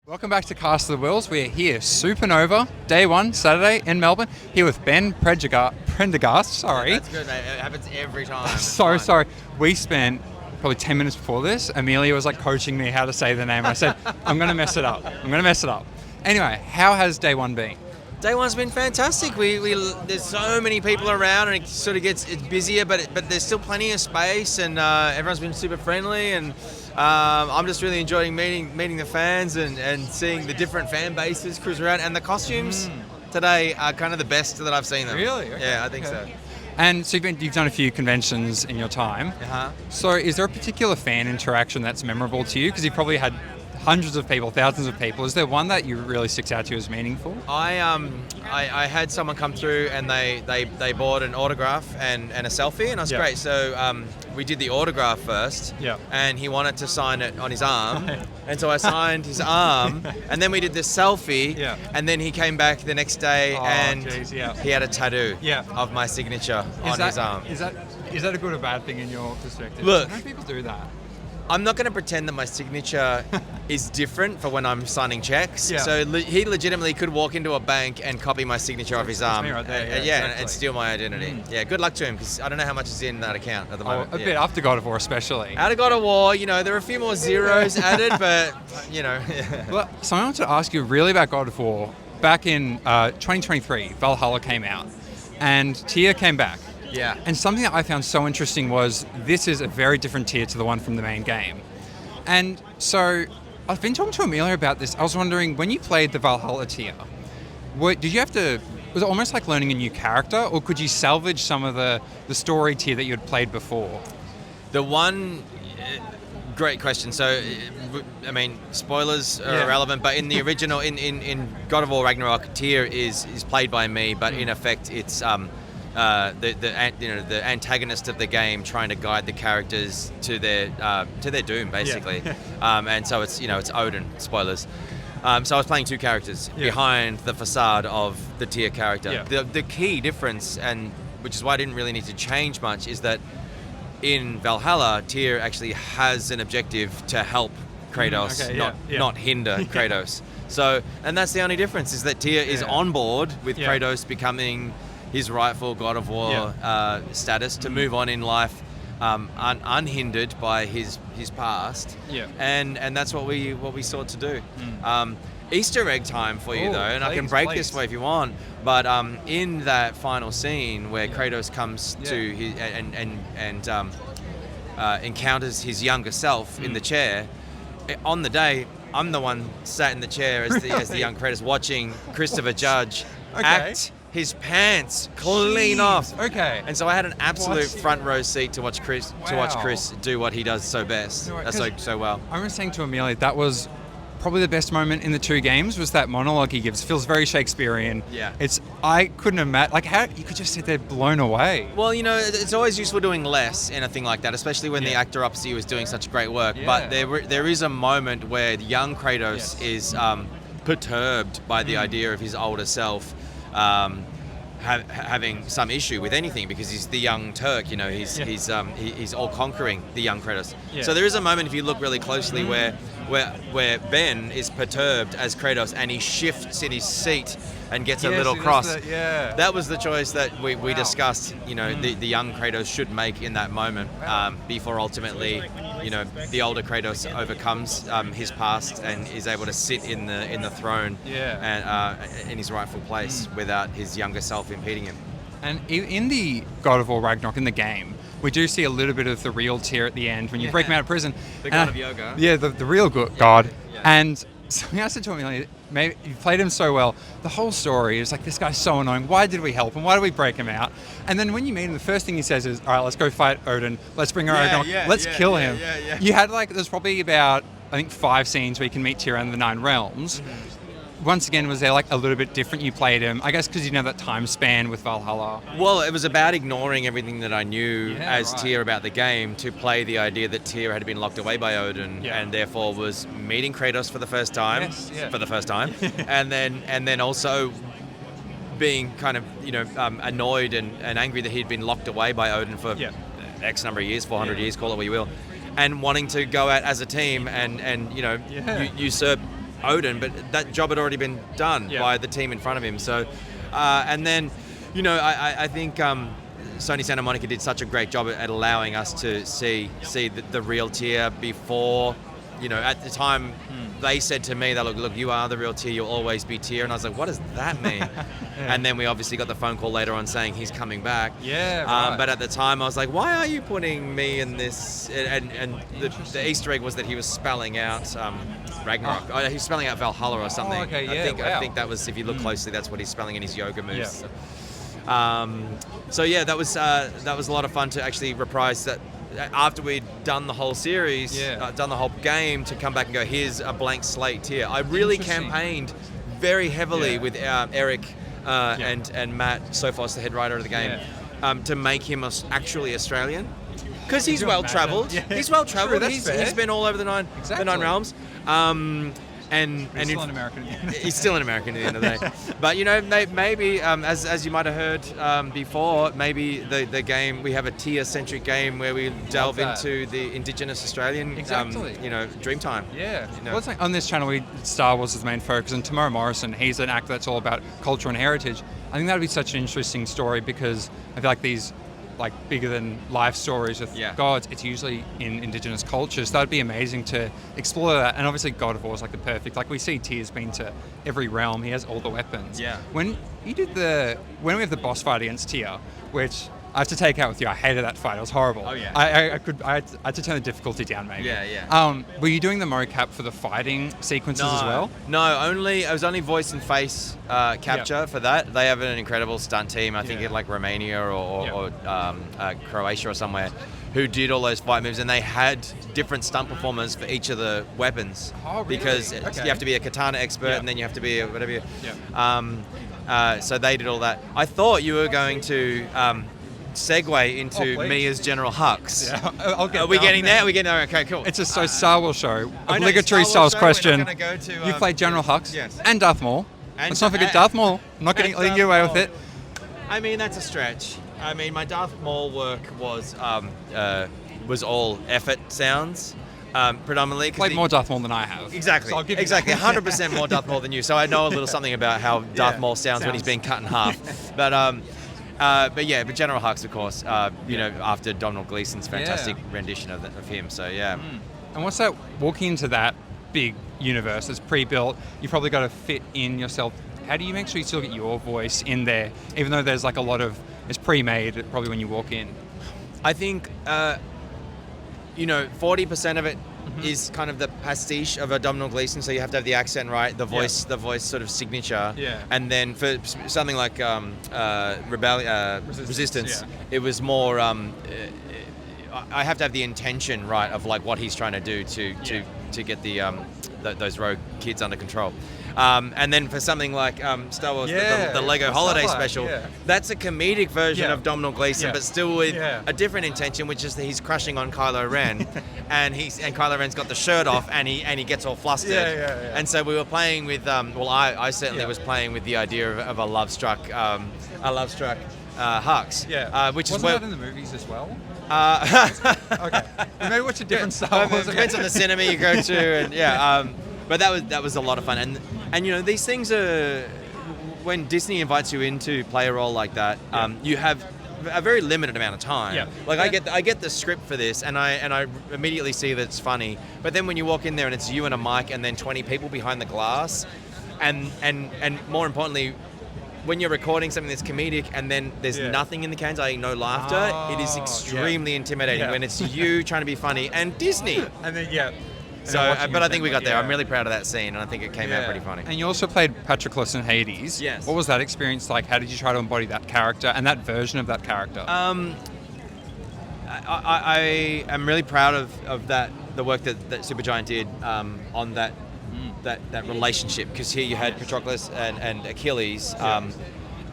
Welcome back to Cast of the Wheels. We're here, Supanova, day one, Saturday in Melbourne. Here with Ben Prendergast. Sorry. That's good, mate. It happens every time. Sorry. We spent probably 10 minutes before this. Amelia was like coaching me how to say the name. I said, I'm going to mess it up. Anyway, how has day one been? Day one's been fantastic. There's so many people around, and it's busier, but there's still plenty of space, and everyone's been super friendly, and I'm just really enjoying meeting the fans and seeing the different fan bases cruise around, and the costumes today are kind of the best that I've seen them. Really? Okay. Yeah, I think so. And so you've done a few conventions in your time. Uh-huh. So is there a particular fan interaction that's memorable to you? Because you've probably had hundreds of people, thousands of people. Is there one that you really sticks out to you as meaningful? I had someone come through and they bought an autograph and a selfie, and it was great. So we did the autograph first, and he wanted to sign it on his arm, and so I signed his arm, and then we did the selfie, and then he came back the next day he had a tattoo of my signature on his arm. Is that a good or bad thing in your perspective? Look, I know people do that. I'm not going to pretend that my signature is different for when I'm signing checks. Yeah. So he legitimately could walk into a bank and copy my signature off his arm. Me right there, exactly. And steal my identity. Yeah, good luck to him, because I don't know how much is in that account at the moment. A bit after God of War especially. Out of God of War, there are a few more zeros added, but, Well, so I wanted to ask you really about God of War. Back in 2023, Valhalla came out, and Tyr came back. Yeah. And something that I found so interesting was this is a very different Tyr to the one from the main game. And so I've been talking to Amelia about this. I was wondering, when you played the Valhalla Tyr, was it almost like learning a new character, or could you salvage some of the story Tyr that you had played before? Great question. So, I mean, spoilers are irrelevant, but in the original, in God of War Ragnarok, Tyr is played by me, but in effect it's the antagonist of the game trying to guide the characters to their doom, basically. And so it's Odin. Spoilers. So I was playing two characters behind the facade of the Tyr character. The key difference, and which is why I didn't really need to change much, is that in Valhalla, Tyr actually has an objective to help Kratos, not hinder Kratos. So, and that's the only difference, is that Tyr is on board with Kratos becoming his rightful God of War status to move on in life, unhindered by his past. And that's what we sought to do. Easter egg time for you, though, and I can break this way if you want. But in that final scene where Kratos comes to his and encounters his younger self in the chair, on the day I'm the one sat in the chair as the young Kratos, watching Christopher Judge act his pants clean off. Okay. And so I had an absolute front row seat to watch Chris do what he does so best. So well. I was saying to Amelia, that was probably the best moment in the two games, was that monologue he gives. Feels very Shakespearean. Yeah. I couldn't imagine, how you could just sit there blown away. Well, it's always useful doing less in a thing like that, especially when the actor opposite you is doing such great work. But there is a moment where the young Kratos is perturbed by the idea of his older self having some issue with anything, because he's the young Turk, he's all conquering, the young Kratos. So there is a moment, if you look really closely, where Ben is perturbed as Kratos, and he shifts in his seat and gets a little cross. That was the choice that we discussed, the young Kratos should make in that moment, before ultimately, the older Kratos overcomes his past and is able to sit in the throne and in his rightful place without his younger self impeding him. And in the God of War Ragnarok, in the game, we do see a little bit of the real Tyr at the end when you break him out of prison. The god of yoga. Yeah, the real god. And something I said to him, maybe you played him so well. The whole story is like, this guy's so annoying. Why did we help him? Why did we break him out? And then when you meet him, the first thing he says is, all right, let's go fight Odin. Let's bring let's kill him. You had there's probably about, I think, 5 scenes where you can meet Tyr in the 9 realms. Once again, was there a little bit different you played him? I guess because that time span with Valhalla. Well, it was about ignoring everything that I knew as Tyr about the game to play the idea that Tyr had been locked away by Odin and therefore was meeting Kratos for the first time. and then also being kind of annoyed and angry that he'd been locked away by Odin for X number of years, 400 years, call it what you will, and wanting to go out as a team and usurp Odin, but that job had already been done by the team in front of him. So, and then, I think Sony Santa Monica did such a great job at allowing us to see the real Tyr before. At the time, they said to me, look, you are the real Tyr, you'll always be Tyr. And I was like, what does that mean? And then we obviously got the phone call later on saying he's coming back. Yeah, right. But at the time, I was like, why are you putting me in this? And the Easter egg was that he was spelling out Ragnarok. Oh, he was spelling out Valhalla or something. Oh, okay, yeah, I think that was, if you look closely, that's what he's spelling in his yoga moves. Yeah. So yeah, that was a lot of fun to actually reprise that. After we'd done the whole series, done the whole game, to come back and go, here's a blank slate Tyr. I really campaigned very heavily with Eric and Matt Sofos, the head writer of the game, to make him actually Australian. Because he's well-travelled. Yeah. He's well-travelled. He's been all over the nine realms. And he's still an American. He's still an American at the end of the day. But maybe as you might have heard before, maybe the game, we have a Tyr-centric game where we delve into the Indigenous Australian Dreamtime. Yeah. Well, it's like on this channel, Star Wars is the main focus, and Tamara Morrison, he's an actor that's all about culture and heritage. I think that would be such an interesting story, because I feel like these bigger than life stories with gods, it's usually in Indigenous cultures. That would be amazing to explore that. And obviously God of War is the perfect, we see Tyr's been to every realm, he has all the weapons. Yeah. When we have the boss fight against Tyr, which I have to take out with you, I hated that fight, it was horrible. Oh yeah. I had to turn the difficulty down maybe. Yeah. Were you doing the mocap for the fighting sequences as well? No, I was only voice and face capture for that. They have an incredible stunt team, I think in Romania or Croatia or somewhere, who did all those fight moves, and they had different stunt performers for each of the weapons. Oh, really? Because you have to be a katana expert, and then you have to be whatever. So they did all that. I thought you were going to segue into me as General Hux. Yeah, Are we getting there? Okay, cool. It's a Star Wars show. Obligatory Star Wars question. You played General Hux and Darth Maul. Let's not forget Darth Maul. I'm not letting you away with it. I mean, that's a stretch. I mean, my Darth Maul work was all effort sounds. Predominantly. Played more Darth Maul than I have. Exactly. So exactly. 100% more Darth Maul than you. So I know a little something about how Darth Maul sounds when he's being cut in half. But General Hux, of course, after Domhnall Gleeson's fantastic rendition of him. So, yeah. And what's that, walking into that big universe, it's pre-built, you've probably got to fit in yourself. How do you make sure you still get your voice in there, even though there's a lot of, it's pre-made probably when you walk in? I think, 40% of it is kind of the pastiche of a Domhnall Gleeson, so you have to have the accent right, the voice sort of signature. Yeah. And then for something like Resistance, it was more. I have to have the intention right of what he's trying to do to get those rogue kids under control. And then for something like Star Wars, the Lego Holiday Special, that's a comedic version of Domhnall Gleeson, but still with a different intention, which is that he's crushing on Kylo Ren, and Kylo Ren's got the shirt off, and he gets all flustered. And so we were playing with, I certainly was playing with the idea of a love struck Hux, which Wasn't is where that in the movies as well? okay, maybe watch a different Star Wars. Depends on the cinema you go to, and but that was a lot of fun, and these things are, when Disney invites you in to play a role like that, you have a very limited amount of time. I get the script for this, and I immediately see that it's funny, but then when you walk in there and it's you and a mic and then 20 people behind the glass, and more importantly, when you're recording something that's comedic and then there's nothing in the cans, i.e. no laughter, it is extremely intimidating when it's you trying to be funny and Disney. And then So, but I think we got there. I'm really proud of that scene, and I think it came out pretty funny. And you also played Patroclus in Hades. Yes. What was that experience like? How did you try to embody that character and that version of that character? I am really proud of the work that Supergiant did on that relationship, because here you had Patroclus and Achilles,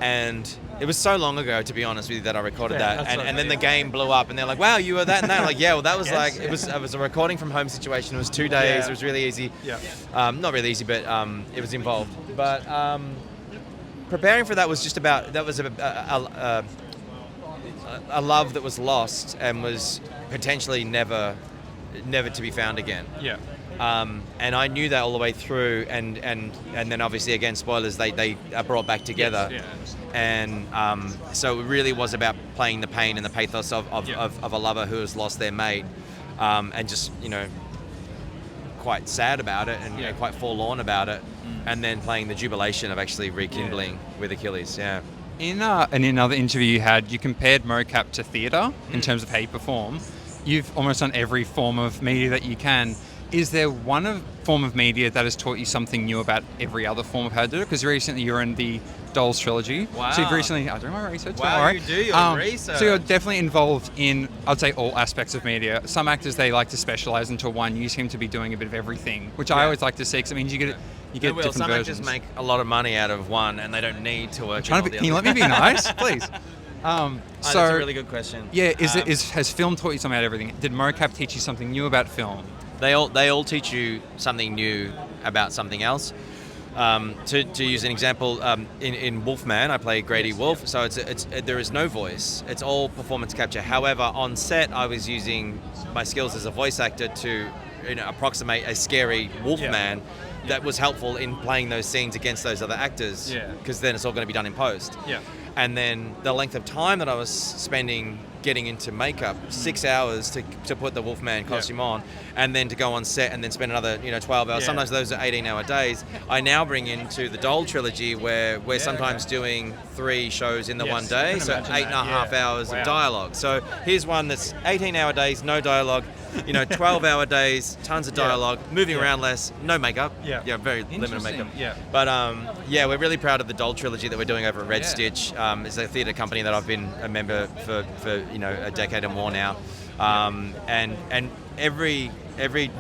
and it was so long ago, to be honest with you, that I recorded that, and then the game blew up, and they're like, "Wow, you were that and that." I'm like, that was it was a recording from home situation. It was 2 days. It was really easy. Not really easy, but it was involved. But preparing for that was just about a love that was lost and was potentially never to be found again. And I knew that all the way through, and then obviously again spoilers, they are brought back together. Yes, yeah. And so it really was about playing the pain and the pathos of a lover who has lost their mate, and just quite sad about it and quite forlorn about it, and then playing the jubilation of actually rekindling with Achilles. In another interview you had, you compared mocap to theatre in terms of how you perform. You've almost done every form of media that you can. Is there one form of media that has taught you something new about every other form of how to do it? Because recently you're in the Dolls trilogy. Wow. So you've recently... I'm doing my research. Wow, don't worry. you do your research. So you're definitely involved in, I'd say, all aspects of media. Some actors, they like to specialise into one. You seem to be doing a bit of everything, which I always like to see, because it means you get different some versions. actors make a lot of money out of one, and they don't need to work. Can you let me be nice, please? That's a really good question. Yeah, has film taught you something about everything? Did mocap teach you something new about film? They all teach you something new about something else. To use an example, in Wolfman, I play Grady Wolf, so there is no voice. It's all performance capture. However, on set, I was using my skills as a voice actor to approximate a scary Wolfman that was helpful in playing those scenes against those other actors. Because then it's all going to be done in post. And then the length of time that I was spending getting into makeup, 6 hours to put the Wolfman costume on, and then to go on set and then spend another 12 hours. Sometimes those are 18-hour days. I now bring into the Doll trilogy where we're sometimes doing 3 shows in the one day, so 8.5 hours of dialogue. So here's one that's 18-hour days, no dialogue. 12-hour days, tons of dialogue, moving around less, no makeup. Very limited makeup. But we're really proud of the Doll trilogy that we're doing over at Red Stitch. It's a theatre company that I've been a member for a decade or more now. And every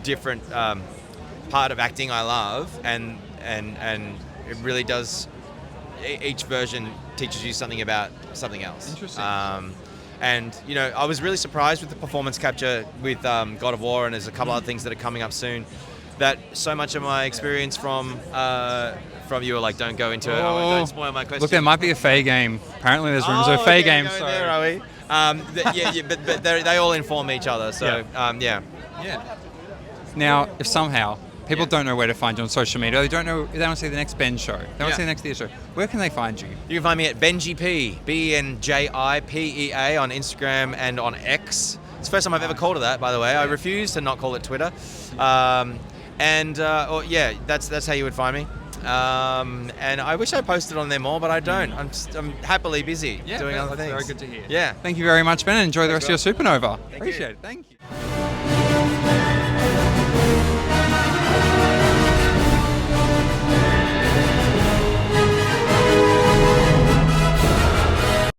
different part of acting I love, and it really does. Each version teaches you something about something else. Interesting. And I was really surprised with the performance capture with God of War, and there's a couple other things that are coming up soon. That so much of my experience from you are like, don't go into it. Don't spoil my question. Look, there might be a Fae game. Apparently, there's rumors of a Fae game. So there, are we? But they all inform each other. So Now, if somehow people don't know where to find you on social media, they don't see the next Ben show, they want to see the next theatre show, where can they find you? You can find me at Benji P, BenjiPea on Instagram and on X. It's the first time I've ever called it that, by the way. I refuse to not call it Twitter. That's how you would find me. And I wish I posted on there more, but I don't. I'm happily busy doing other things. Very good to hear. Yeah. Thank you very much, Ben, and enjoy the rest of your Supanova. Appreciate it. Thank you.